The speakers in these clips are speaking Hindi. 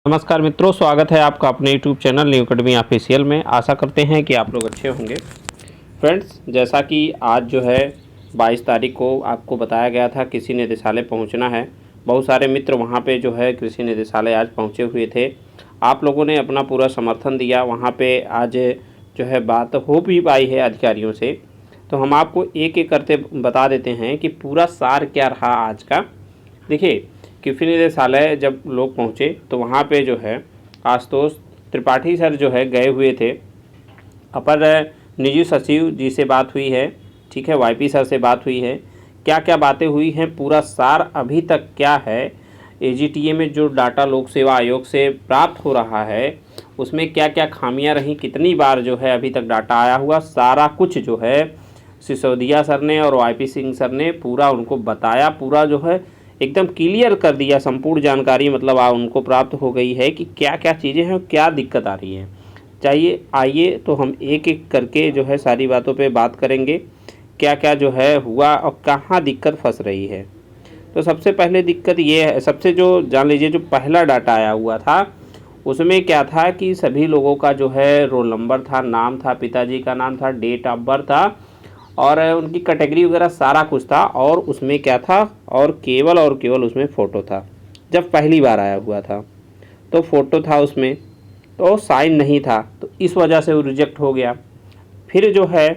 नमस्कार मित्रों, स्वागत है आपका अपने YouTube channel new academy official में। आशा करते हैं कि आप लोग अच्छे होंगे। फ्रेंड्स, जैसा कि आज जो है 22 तारीख को आपको बताया गया था कृषि निदेशालय पहुंचना है। बहुत सारे मित्र वहां पे जो है कृषि निदेशालय आज पहुंचे हुए थे। आप लोगों ने अपना पूरा समर्थन दिया। वहाँ पे आज जो है बात हो भी पाई है अधिकारियों से। तो हम आपको एक एक करते बता देते हैं कि पूरा सार क्या रहा आज का। देखिए, कृषि निदेशालय जब लोग पहुँचे तो वहाँ पे जो है आशुतोष त्रिपाठी सर जो है गए हुए थे। अपर निजी सचिव जी से बात हुई है, ठीक है, वाईपी सर से बात हुई है। क्या क्या बातें हुई हैं, पूरा सार अभी तक क्या है, एजीटीए में जो डाटा लोक सेवा आयोग से प्राप्त हो रहा है उसमें क्या क्या खामियां रहीं, कितनी बार जो है अभी तक डाटा आया हुआ, सारा कुछ जो है सिसोदिया सर ने और वाईपी सिंह सर ने पूरा उनको बताया। पूरा जो है एकदम क्लियर कर दिया, संपूर्ण जानकारी मतलब उनको प्राप्त हो गई है कि क्या क्या चीज़ें हैं, क्या दिक्कत आ रही है। चाहिए आइए तो हम एक एक करके जो है सारी बातों पे बात करेंगे, क्या क्या जो है हुआ और कहाँ दिक्कत फंस रही है। तो सबसे पहले दिक्कत ये है, सबसे जो जान लीजिए जो पहला डाटा आया हुआ था उसमें क्या था कि सभी लोगों का जो है रोल नंबर था, नाम था, पिताजी का नाम था, डेट ऑफ बर्थ था और उनकी कैटेगरी वगैरह सारा कुछ था। और उसमें क्या था, और केवल उसमें फ़ोटो था। जब पहली बार आया हुआ था तो फ़ोटो था उसमें, तो साइन नहीं था, तो इस वजह से वो रिजेक्ट हो गया। फिर जो है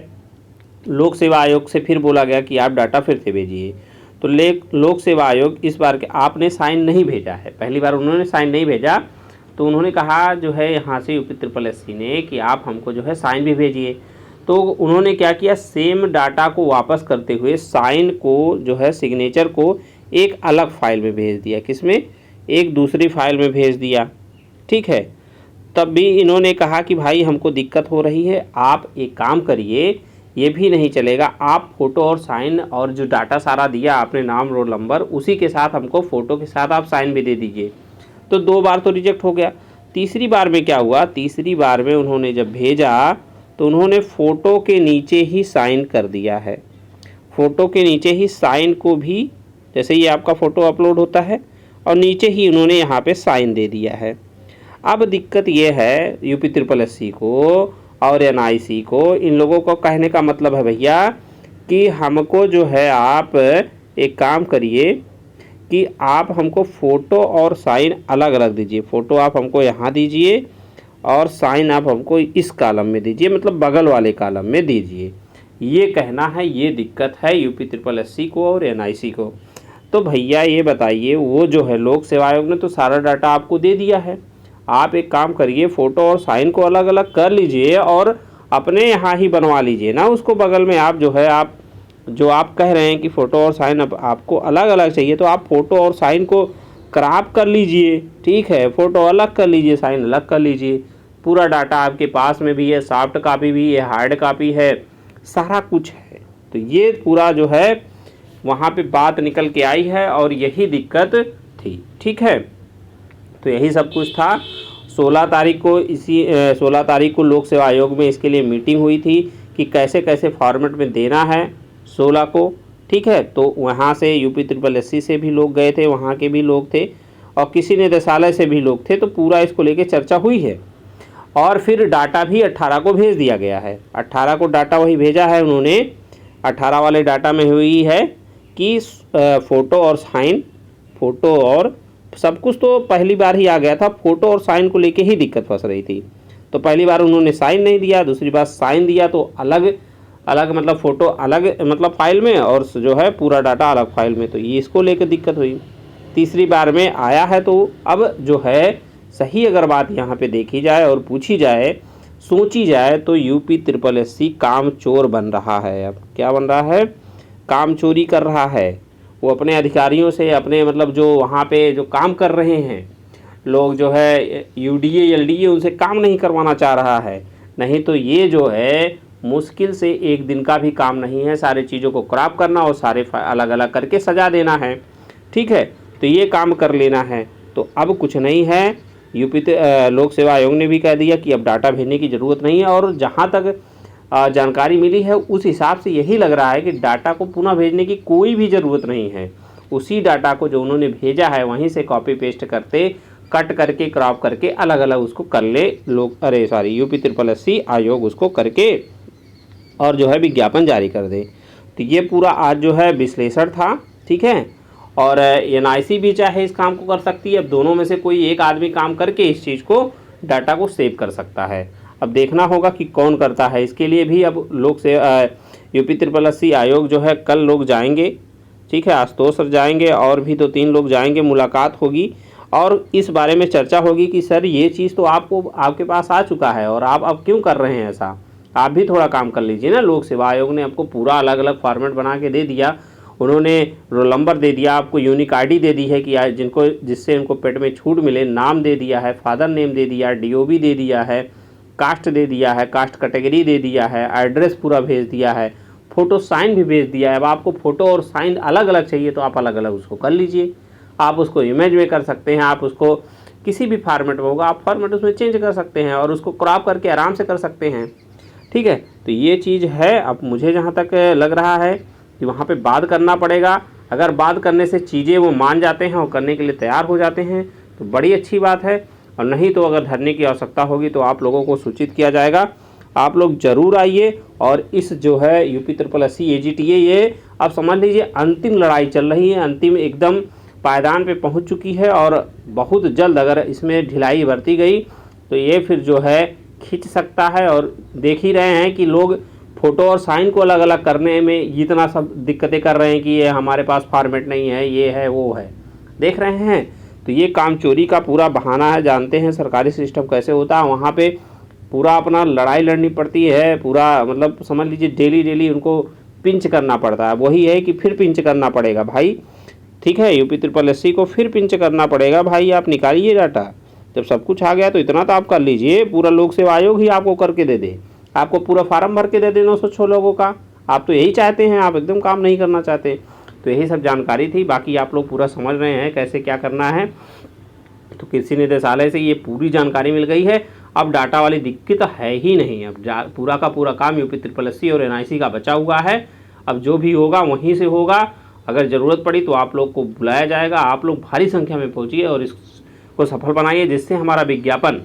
लोक सेवा आयोग से फिर बोला गया कि आप डाटा फिर से भेजिए। तो लोक सेवा आयोग इस बार के आपने साइन नहीं भेजा है, पहली बार उन्होंने साइन नहीं भेजा, तो उन्होंने कहा जो है यहाँ से यूपी ट्रिपल एससी ने कि आप हमको जो है साइन भी भेजिए। तो उन्होंने क्या किया, सेम डाटा को वापस करते हुए साइन को जो है सिग्नेचर को एक अलग फाइल में भेज दिया। किसमें? एक दूसरी फाइल में भेज दिया, ठीक है। तब भी इन्होंने कहा कि भाई हमको दिक्कत हो रही है, आप एक काम करिए, ये भी नहीं चलेगा, आप फ़ोटो और साइन और जो डाटा सारा दिया आपने, नाम रोल नंबर, उसी के साथ हमको फ़ोटो के साथ आप साइन भी दे दीजिए। तो 2 बार तो रिजेक्ट हो गया। तीसरी बार में क्या हुआ, तीसरी बार में उन्होंने जब भेजा तो उन्होंने फ़ोटो के नीचे ही साइन कर दिया है। फ़ोटो के नीचे ही साइन को भी, जैसे ये आपका फ़ोटो अपलोड होता है और नीचे ही उन्होंने यहाँ पे साइन दे दिया है। अब दिक्कत ये है यूपी ट्रिपल एससी को और एनआईसी को, इन लोगों को कहने का मतलब है भैया कि हमको जो है आप एक काम करिए कि आप हमको फ़ोटो और साइन अलग अलग दीजिए। फ़ोटो आप हमको यहाँ दीजिए और साइन आप हमको इस कॉलम में दीजिए, मतलब बगल वाले कॉलम में दीजिए। ये कहना है, ये दिक्कत है यूपी ट्रिपल एससी को और एनआईसी को। तो भैया ये बताइए, वो जो है लोक सेवा आयोग ने तो सारा डाटा आपको दे दिया है, आप एक काम करिए फ़ोटो और साइन को अलग अलग कर लीजिए और अपने यहाँ ही बनवा लीजिए ना उसको बगल में। आप जो है आप जो आप कह रहे हैं कि फ़ोटो और साइन अब आपको अलग अलग चाहिए, तो आप फ़ोटो और साइन को क्रॉप कर लीजिए, ठीक है, फ़ोटो अलग कर लीजिए, साइन अलग कर लीजिए। पूरा डाटा आपके पास में भी है, सॉफ्ट कॉपी भी है, हार्ड कॉपी है, सारा कुछ है। तो ये पूरा जो है वहाँ पे बात निकल के आई है और यही दिक्कत थी, ठीक है। तो यही सब कुछ था। 16 तारीख को 16 तारीख को लोक सेवा आयोग में इसके लिए मीटिंग हुई थी कि कैसे कैसे फॉर्मेट में देना है 16 को, ठीक है। तो वहाँ से यूपी ट्रिपल एससी से भी लोग गए थे, वहाँ के भी लोग थे और कृषि निदेशालय से भी लोग थे। तो पूरा इसको लेके चर्चा हुई है और फिर डाटा भी 18 को भेज दिया गया है। 18 को डाटा वही भेजा है उन्होंने। 18 वाले डाटा में हुई है कि फ़ोटो और साइन, फ़ोटो और सब कुछ तो पहली बार ही आ गया था, फ़ोटो और साइन को लेके ही दिक्कत फंस रही थी। तो पहली बार उन्होंने साइन नहीं दिया, दूसरी बार साइन दिया, तो अलग अलग मतलब फ़ोटो अलग मतलब फ़ाइल में और जो है पूरा डाटा अलग फ़ाइल में, तो ये इसको लेकर दिक्कत हुई। तीसरी बार में आया है तो अब जो है सही अगर बात यहाँ पे देखी जाए और पूछी जाए, सोची जाए, तो यूपी ट्रिपल एससी काम चोर बन रहा है। अब क्या बन रहा है? काम चोरी कर रहा है। वो अपने अधिकारियों से, अपने मतलब जो वहाँ पे जो काम कर रहे हैं लोग, जो है यूडीए एलडीए, उनसे काम नहीं करवाना चाह रहा है। नहीं तो ये जो है मुश्किल से एक दिन का भी काम नहीं है, सारी चीज़ों को क्रॉप करना और सारे अलग अलग करके सजा देना है, ठीक है। तो ये काम कर लेना है। तो अब कुछ नहीं है, यूपी लोक सेवा आयोग ने भी कह दिया कि अब डाटा भेजने की ज़रूरत नहीं है। और जहाँ तक जानकारी मिली है उस हिसाब से यही लग रहा है कि डाटा को पुनः भेजने की कोई भी ज़रूरत नहीं है। उसी डाटा को जो उन्होंने भेजा है वहीं से कॉपी पेस्ट करते कट करके क्रॉप करके अलग अलग उसको कर ले लोग, अरे सॉरी यूपी आयोग उसको करके और जो है विज्ञापन जारी कर दे। तो ये पूरा आज जो है विश्लेषण था, ठीक है। और एनआईसी भी चाहे इस काम को कर सकती है। अब दोनों में से कोई एक आदमी काम करके इस चीज़ को डाटा को सेव कर सकता है। अब देखना होगा कि कौन करता है। इसके लिए भी अब लोग से यूपी आयोग जो है कल लोग जाएंगे, ठीक है, आशुतोष सर जाएंगे और भी 2-3 लोग जाएंगे, मुलाकात होगी और इस बारे में चर्चा होगी कि सर ये चीज़ तो आपके पास आ चुका है और आप अब क्यों कर रहे हैं ऐसा, आप भी थोड़ा काम कर लीजिए ना। लोक सेवा आयोग ने आपको पूरा अलग अलग फॉर्मेट बना के दे दिया, उन्होंने रोल नंबर दे दिया, आपको यूनिक आईडी दे दी है कि जिससे इनको पेट में छूट मिले, नाम दे दिया है, फादर नेम दे दिया, डीओबी दे दिया है, कास्ट दे दिया है, कास्ट कैटेगरी दे दिया है, एड्रेस पूरा भेज दिया है, फ़ोटो साइन भी भेज दिया है। अब आपको फ़ोटो और साइन अलग अलग चाहिए तो आप अलग अलग उसको कर लीजिए। आप उसको इमेज में कर सकते हैं, आप उसको किसी भी फॉर्मेट में होगा आप फॉर्मेट उसमें चेंज कर सकते हैं और उसको क्रॉप करके आराम से कर सकते हैं, ठीक है। तो ये चीज़ है। अब मुझे जहाँ तक लग रहा है कि वहाँ पे बात करना पड़ेगा। अगर बात करने से चीज़ें वो मान जाते हैं और करने के लिए तैयार हो जाते हैं तो बड़ी अच्छी बात है, और नहीं तो अगर धरने की आवश्यकता होगी तो आप लोगों को सूचित किया जाएगा। आप लोग ज़रूर आइए। और इस जो है यूपी AGTA ये अब समझ लीजिए अंतिम लड़ाई चल रही है, अंतिम एकदम पायदान पे पहुंच चुकी है और बहुत जल्द अगर इसमें ढिलाई बरती गई तो ये फिर जो है खींच सकता है। और देख ही रहे हैं कि लोग फ़ोटो और साइन को अलग अलग करने में इतना सब दिक्कतें कर रहे हैं कि ये हमारे पास फॉर्मेट नहीं है, ये है वो है, देख रहे हैं। तो ये काम चोरी का पूरा बहाना है। जानते हैं सरकारी सिस्टम कैसे होता है, वहाँ पे पूरा अपना लड़ाई लड़नी पड़ती है, पूरा मतलब समझ लीजिए डेली उनको पिंच करना पड़ता है। वही है कि फिर पिंच करना पड़ेगा भाई, ठीक है, यूपी को फिर पिंच करना पड़ेगा भाई। आप निकालिए डाटा, जब सब कुछ आ गया तो इतना तो आप कर लीजिए, पूरा लोक सेवा आयोग ही आपको करके दे दे, आपको पूरा फार्म भर के दे दे 906 लोगों का। आप तो यही चाहते हैं, आप एकदम काम नहीं करना चाहते। तो यही सब जानकारी थी, बाकी आप लोग पूरा समझ रहे हैं कैसे क्या करना है। तो कृषि निदेशालय से ये पूरी जानकारी मिल गई है। अब डाटा वाली दिक्कत है ही नहीं। अब पूरा का पूरा काम यूपी और एनआईसी का बचा हुआ है। अब जो भी होगा वहीं से होगा। अगर ज़रूरत पड़ी तो आप लोग को बुलाया जाएगा। आप लोग भारी संख्या में पहुँचिए और इसको सफल बनाइए, जिससे हमारा विज्ञापन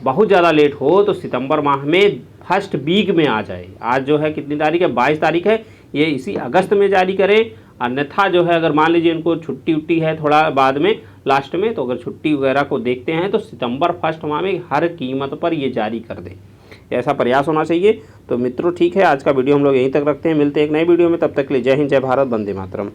बहुत ज़्यादा लेट हो तो सितंबर माह में फर्स्ट वीक में आ जाए। आज जो है कितनी तारीख है, 22 तारीख है, ये इसी अगस्त में जारी करें। अन्यथा जो है अगर मान लीजिए इनको छुट्टी उट्टी है थोड़ा बाद में लास्ट में, तो अगर छुट्टी वगैरह को देखते हैं तो सितंबर फर्स्ट माह में हर कीमत पर ये जारी कर दें, ऐसा प्रयास होना चाहिए। तो मित्रों ठीक है, आज का वीडियो हम लोग यहीं तक रखते हैं। मिलते हैं एक नई वीडियो में, तब तक के लिए जय हिंद, जय भारत, वंदे मातरम।